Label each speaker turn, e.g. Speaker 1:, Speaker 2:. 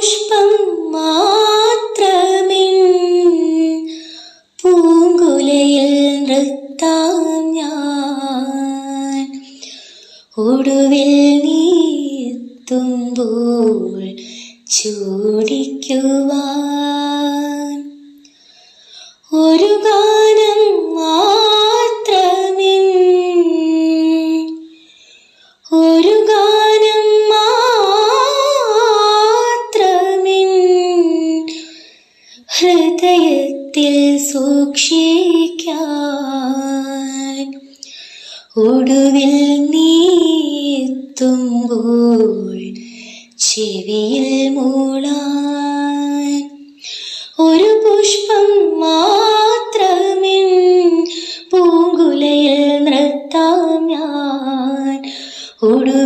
Speaker 1: പുഷ്പം മാത്രമിൻ പൂങ്കുലയിൽ നൃത്താം ഞാൻ. ഒടുവിൽ നീത്തുമ്പോൾ ചൂടിക്കുവാൻ ഒരു ഗാനം മാത്രമിൻ, ഒരു ഗാനം മാത്രമിൻ ഹൃദയത്തിൽ സൂക്ഷിക്കാൻ. ഒടുവിൽ നീത്തുമ്പോൾ ചെവിയിൽ മൂളാൻ.